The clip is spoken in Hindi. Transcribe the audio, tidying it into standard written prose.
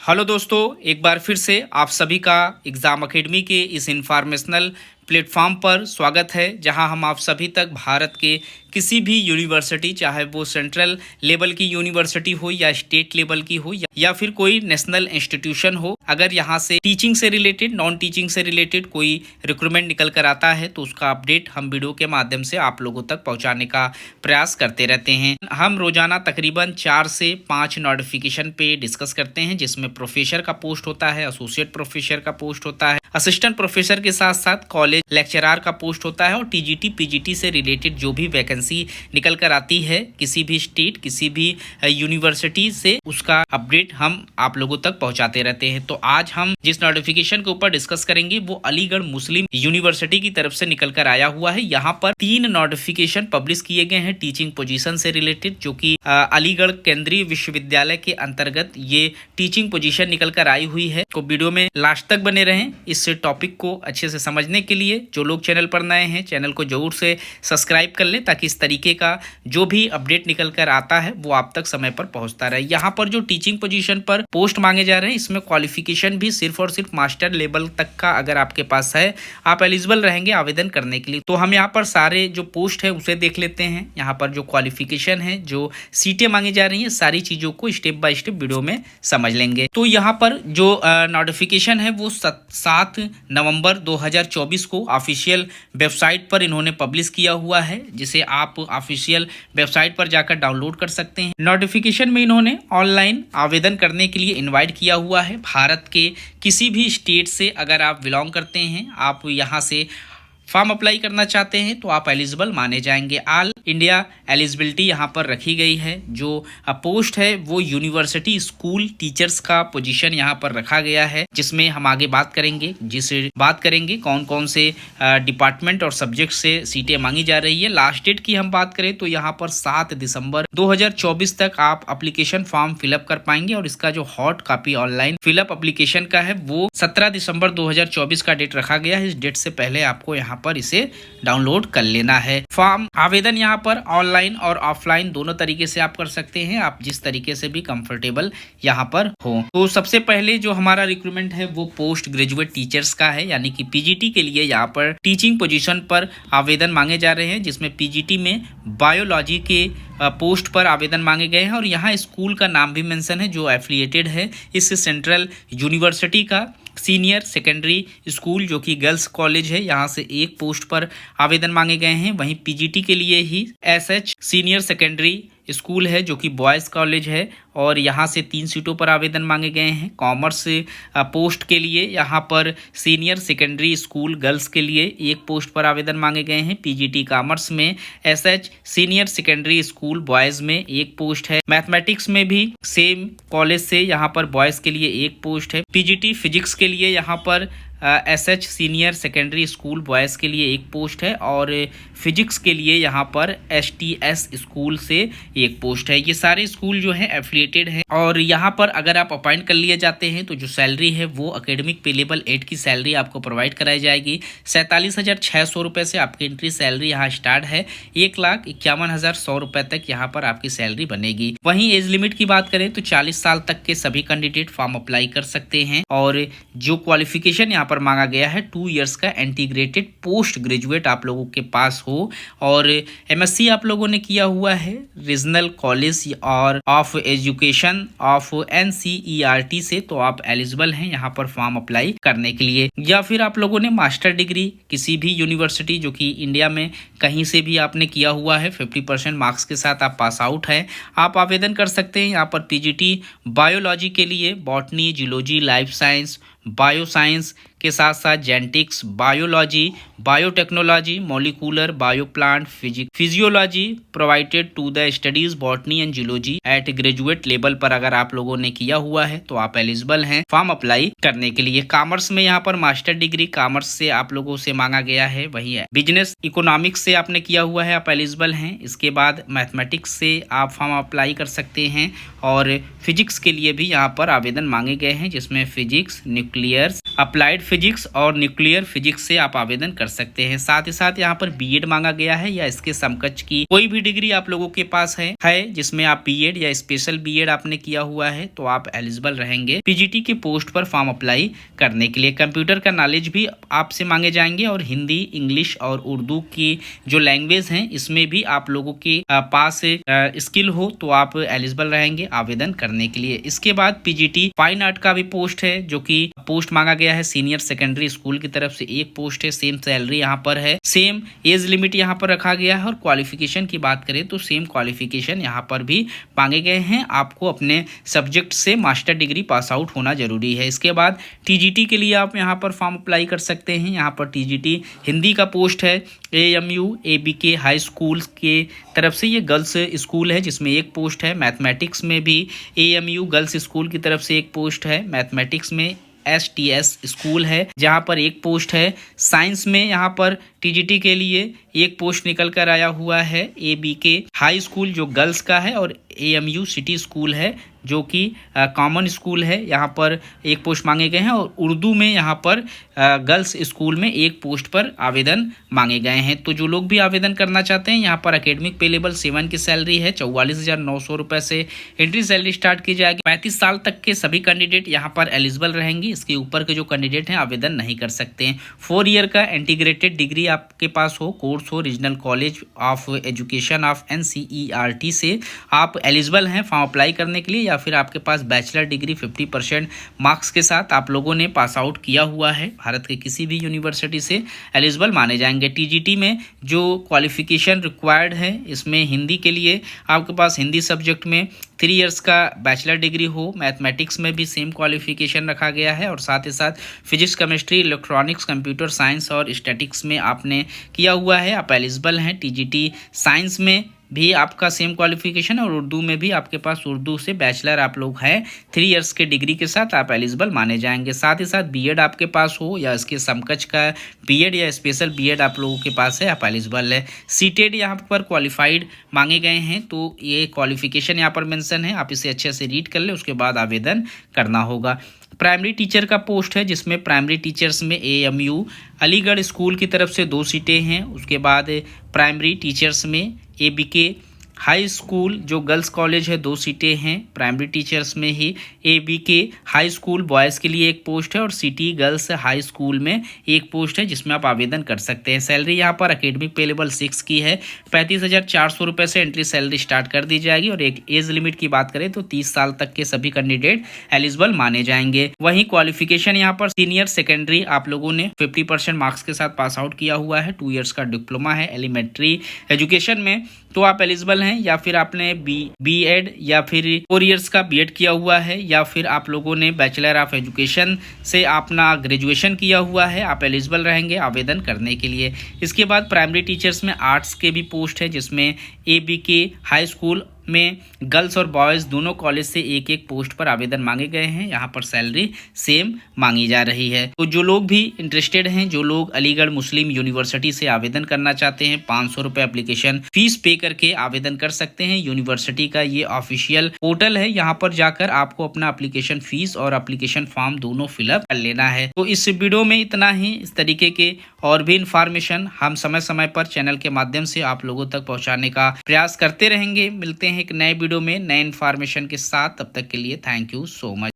हेलो दोस्तों, एक बार फिर से आप सभी का एग्ज़ाम अकेडमी के इस इन्फॉर्मेशनल प्लेटफॉर्म पर स्वागत है, जहां हम आप सभी तक भारत के किसी भी यूनिवर्सिटी, चाहे वो सेंट्रल लेवल की यूनिवर्सिटी हो या स्टेट लेवल की हो या फिर कोई नेशनल इंस्टीट्यूशन हो, अगर यहां से टीचिंग से रिलेटेड, नॉन टीचिंग से रिलेटेड कोई रिक्रूटमेंट निकल कर आता है तो उसका अपडेट हम वीडियो के माध्यम से आप लोगों तक पहुंचाने का प्रयास करते रहते हैं। हम रोजाना तकरीबन 4 से 5 नोटिफिकेशन पे डिस्कस करते हैं, जिसमें प्रोफेसर का पोस्ट होता है, एसोसिएट प्रोफेसर का पोस्ट होता है, असिस्टेंट प्रोफेसर के साथ साथ कॉलेज लेक्चरर का पोस्ट होता है और टीजीटी पीजीटी से रिलेटेड जो भी वैकेंसी निकल कर आती है किसी भी स्टेट, किसी भी यूनिवर्सिटी से, उसका अपडेट हम आप लोगों तक पहुंचाते रहते हैं। तो आज हम जिस नोटिफिकेशन के ऊपर डिस्कस करेंगे वो अलीगढ़ मुस्लिम यूनिवर्सिटी की तरफ से निकल कर आया हुआ है। यहाँ पर 3 नोटिफिकेशन पब्लिश किए गए हैं टीचिंग पोजीशन से रिलेटेड, जो कि अलीगढ़ केंद्रीय विश्वविद्यालय के अंतर्गत ये टीचिंग पोजीशन निकल कर आई हुई है। तो वीडियो में लास्ट तक बने रहें इस टॉपिक को अच्छे से समझने के लिए। जो लोग चैनल पर नए हैं, चैनल को जरूर से सब्सक्राइब कर लें ताकि इस तरीके का जो भी अपडेट निकल कर आता है वो आप तक समय पर पहुंचता रहे। यहाँ पर जो टीचिंग पोजीशन पर पोस्ट मांगे जा रहे हैं, इसमें क्वालिफिकेशन भी सिर्फ और सिर्फ मास्टर लेवल तक का अगर आपके पास है, आप एलिजिबल रहेंगे आवेदन करने के लिए। तो हम यहाँ पर सारे जो पोस्ट है उसे देख लेते हैं। यहाँ पर जो क्वालिफिकेशन है, जो सीटें मांगी जा रही है, सारी चीजों को स्टेप बाय स्टेप वीडियो में समझ लेंगे। तो यहाँ पर जो नोटिफिकेशन है वो 7 नवंबर 2024 को ऑफिशियल वेबसाइट पर इन्होंने पब्लिश किया हुआ है, जिसे आप ऑफिशियल वेबसाइट पर जाकर डाउनलोड कर सकते हैं। नोटिफिकेशन में इन्होंने ऑनलाइन आवेदन करने के लिए इनवाइट किया हुआ है। भारत के किसी भी स्टेट से अगर आप बिलोंग करते हैं, आप यहाँ से फॉर्म अप्लाई करना चाहते हैं तो आप एलिजिबल माने जाएंगे। ऑल इंडिया एलिजिबिलिटी यहाँ पर रखी गई है। जो पोस्ट है वो यूनिवर्सिटी स्कूल टीचर्स का पोजीशन यहाँ पर रखा गया है, जिसमें हम आगे बात करेंगे कौन कौन से डिपार्टमेंट और सब्जेक्ट से सीटें मांगी जा रही है। लास्ट डेट की हम बात करें तो यहाँ पर 7 दिसंबर 2024 तक आप एप्लीकेशन फॉर्म फिलअप कर पाएंगे और इसका जो hot copy online fill up application का है वो 17 दिसंबर 2024 का डेट रखा गया है। इस डेट से पहले आपको यहाँ पर इसे डाउनलोड कर लेना है। फॉर्म आवेदन यहाँ पर ऑनलाइन और ऑफलाइन दोनों तरीके से आप कर सकते हैं, आप जिस तरीके से भी कंफर्टेबल यहाँ पर हो। तो सबसे पहले जो हमारा रिक्रूटमेंट है वो पोस्ट ग्रेजुएट टीचर्स का है, यानी कि पीजीटी के लिए यहाँ पर टीचिंग पोजीशन पर आवेदन मांगे जा रहे हैं, जिसमें पीजीटी में बायोलॉजी के पोस्ट पर आवेदन मांगे गए हैं। और यहाँ स्कूल का नाम भी मेंशन है जो एफिलिएटेड है इस सेंट्रल यूनिवर्सिटी का। सीनियर सेकेंडरी स्कूल जो कि गर्ल्स कॉलेज है, यहाँ से 1 पोस्ट पर आवेदन मांगे गए हैं। वहीं पीजीटी के लिए ही एसएच सीनियर सेकेंडरी स्कूल है जो कि बॉयज़ कॉलेज है और यहाँ से 3 सीटों पर आवेदन मांगे गए हैं। कॉमर्स पोस्ट के लिए यहाँ पर सीनियर सेकेंडरी स्कूल गर्ल्स के लिए 1 पोस्ट पर आवेदन मांगे गए हैं। पीजीटी कॉमर्स में SH senior secondary school boys में 1 पोस्ट है। मैथमेटिक्स में भी सेम कॉलेज से यहाँ पर बॉयज़ के लिए 1 पोस्ट है। पीजीटी फिजिक्स के लिए यहाँ पर SH senior secondary school boys के लिए 1 पोस्ट है और फिजिक्स के लिए यहाँ पर एसटीएस स्कूल से 1 पोस्ट है। ये सारे स्कूल जो है एफिलिएटेड है और यहाँ पर अगर आप अपॉइंट कर लिए जाते हैं तो जो सैलरी है वो एकेडमिक पे लेवल 8 की सैलरी आपको प्रोवाइड कराई जाएगी। 47,600 रुपये से आपकी एंट्री सैलरी यहाँ स्टार्ट है। 1,51,100 रुपये तक यहाँ पर आपकी सैलरी बनेगी। वहीं एज लिमिट की बात करें तो 40 साल तक के सभी कैंडिडेट फॉर्म अप्लाई कर सकते हैं और जो क्वालिफिकेशन यहाँ पर मांगा गया है 2 इयर्स का इंटीग्रेटेड पोस्ट ग्रेजुएट आप लोगों के पास हो और एमएससी आप लोगों ने किया हुआ है रीजनल कॉलेज और ऑफ एजुकेशन ऑफ एनसीईआरटी से, तो आप एलिजिबल हैं यहाँ पर फॉर्म अप्लाई करने के लिए। या फिर आप लोगों ने मास्टर डिग्री किसी भी यूनिवर्सिटी जो कि इंडिया में कहीं से भी आपने किया हुआ है, 50% मार्क्स के साथ आप पास आउट है, आप आवेदन कर सकते हैं। यहाँ पर पीजीटी बायोलॉजी के लिए botany, zoology, life science, bio science के साथ साथ genetics, biology, biotechnology, molecular, bioplant, physiology provided to the studies botany and zoology at graduate level पर अगर आप लोगों ने किया हुआ है तो आप एलिजिबल हैं फॉर्म अप्लाई करने के लिए। कॉमर्स में यहाँ पर मास्टर डिग्री कॉमर्स से आप लोगों से मांगा गया है, वही है बिजनेस इकोनॉमिक्स से आपने किया हुआ है, आप एलिजिबल हैं। इसके बाद मैथमेटिक्स से आप फॉर्म अप्लाई कर सकते हैं और फिजिक्स के लिए भी यहाँ पर आवेदन मांगे गए हैं, जिसमें फिजिक्स, न्यूक्लियर्स, अप्लाइड फिजिक्स और न्यूक्लियर फिजिक्स से आप आवेदन कर सकते हैं। साथ ही साथ यहाँ पर बीएड मांगा गया है या इसके समकक्ष की कोई भी डिग्री आप लोगों के पास है जिसमें आप बीएड या स्पेशल बीएड आपने किया हुआ है तो आप एलिजिबल रहेंगे पीजीटी के पोस्ट पर फॉर्म अप्लाई करने के लिए। कंप्यूटर का नॉलेज भी आपसे मांगे जाएंगे और हिंदी, इंग्लिश और उर्दू की जो लैंग्वेज है इसमें भी आप लोगों के पास स्किल हो तो आप एलिजिबल रहेंगे आवेदन करने के लिए। इसके बाद पीजीटी फाइन आर्ट का भी पोस्ट है जो कि पोस्ट मांगा गया है सीनियर सेकेंडरी स्कूल की तरफ से एक पोस्ट है। सेम सैलरी यहाँ पर है, सेम एज लिमिट यहाँ पर रखा गया है और क्वालिफिकेशन की बात करें तो सेम क्वालिफिकेशन यहाँ पर भी मांगे गए हैं। आपको अपने सब्जेक्ट से मास्टर डिग्री पास आउट होना जरूरी है। इसके बाद टीजीटी के लिए आप यहाँ पर फॉर्म अप्लाई कर सकते हैं। यहाँ पर टीजीटी हिंदी का पोस्ट है। एएमयू एबीके हाई स्कूल के तरफ से ये गर्ल्स स्कूल है जिसमें एक पोस्ट है। मैथमेटिक्स में भी एएमयू गर्ल्स स्कूल की तरफ से एक पोस्ट है। मैथमेटिक्स में एसटीएस स्कूल है जहां पर एक पोस्ट है। साइंस में यहां पर टीजीटी के लिए एक पोस्ट निकल कर आया हुआ है। एबीके हाई स्कूल जो गर्ल्स का है और एएमयू सिटी स्कूल है जो कि कॉमन स्कूल है, यहाँ पर एक पोस्ट मांगे गए हैं। और उर्दू में यहाँ पर गर्ल्स स्कूल में एक पोस्ट पर आवेदन मांगे गए हैं। तो जो लोग भी आवेदन करना चाहते हैं यहाँ पर एकेडमिक पे लेवल 7 की सैलरी है 44,900 रुपये से एंट्री सैलरी स्टार्ट की जाएगी। 35 साल तक के सभी कैंडिडेट यहाँ पर एलिजिबल रहेंगे। इसके ऊपर के जो कैंडिडेट हैं आवेदन नहीं कर सकते हैं। 4 ईयर का इंटीग्रेटेड डिग्री आपके पास हो, कोर्स हो regional college of education of NCERT से आप एलिजिबल हैं फॉर्म अप्लाई करने के लिए, या फिर आपके पास बैचलर डिग्री 50% मार्क्स के साथ आप लोगों ने पास आउट किया हुआ है भारत के किसी भी यूनिवर्सिटी से एलिजिबल माने जाएंगे। टीजीटी में जो क्वालिफिकेशन रिक्वायर्ड है इसमें हिंदी के लिए आपके पास हिंदी सब्जेक्ट में 3 इयर्स का बैचलर डिग्री हो। मैथमेटिक्स में भी सेम क्वालिफिकेशन रखा गया है और साथ ही साथ physics, chemistry, electronics, computer science और स्टैटिक्स में आपने किया हुआ है, आप एलिजिबल हैं। टीजीटी साइंस में भी आपका सेम क्वालिफिकेशन और उर्दू में भी आपके पास उर्दू से बैचलर आप लोग हैं 3 इयर्स के डिग्री के साथ आप एलिजिबल माने जाएंगे। साथ ही साथ बीएड आपके पास हो या इसके समकक्ष का बीएड या स्पेशल बीएड आप लोगों के पास है, आप एलिजिबल है। सीटेड यहाँ पर क्वालिफाइड मांगे गए हैं तो ये क्वालिफिकेशन यहाँ पर मेंशन है, आप इसे अच्छे से रीड कर ले उसके बाद आवेदन करना होगा। प्राइमरी टीचर का पोस्ट है जिसमें प्राइमरी टीचर्स में एएमयू अलीगढ़ स्कूल की तरफ से 2 सीटें हैं। उसके बाद प्राइमरी टीचर्स में एबीके हाई स्कूल जो गर्ल्स कॉलेज है 2 सीटें हैं। प्राइमरी टीचर्स में ही एबीके हाई स्कूल बॉयज़ के लिए एक पोस्ट है और सिटी गर्ल्स हाई स्कूल में एक पोस्ट है जिसमें आप आवेदन कर सकते हैं। सैलरी यहाँ पर एकेडमिक पे लेवल 6 की है 35,400 रुपये से एंट्री सैलरी स्टार्ट कर दी जाएगी। और एक एज लिमिट की बात करें तो 30 साल तक के सभी कैंडिडेट एलिजिबल माने जाएंगे। वहीं क्वालिफिकेशन यहाँ पर सीनियर सेकेंडरी आप लोगों ने 50% मार्क्स के साथ पास आउट किया हुआ है। 2 इयर्स का डिप्लोमा है एलिमेंट्री एजुकेशन में तो आप एलिजिबल हैं, या फिर आपने बीएड या फिर 4 इयर्स का बीएड किया हुआ है, या फिर आप लोगों ने बैचलर ऑफ एजुकेशन से अपना ग्रेजुएशन किया हुआ है, आप एलिजिबल रहेंगे आवेदन करने के लिए। इसके बाद प्राइमरी टीचर्स में आर्ट्स के भी पोस्ट है जिसमें एबीके हाई स्कूल में गर्ल्स और बॉयज़ दोनों कॉलेज से एक एक पोस्ट पर आवेदन मांगे गए हैं। यहाँ पर सैलरी सेम मांगी जा रही है। तो जो लोग भी इंटरेस्टेड हैं, जो लोग अलीगढ़ मुस्लिम यूनिवर्सिटी से आवेदन करना चाहते हैं 500 रुपये एप्लीकेशन फीस पे करके आवेदन कर सकते हैं। यूनिवर्सिटी का ये ऑफिशियल पोर्टल है, यहाँ पर जाकर आपको अपना एप्लीकेशन फीस और एप्लीकेशन फॉर्म दोनों फिलअप कर लेना है। तो इस वीडियो में इतना ही। इस तरीके के और भी इंफॉर्मेशन हम समय समय पर चैनल के माध्यम से आप लोगों तक पहुँचाने का प्रयास करते रहेंगे। मिलते हैं एक नए वीडियो में नए इन्फॉर्मेशन के साथ, तब तक के लिए थैंक यू सो मच।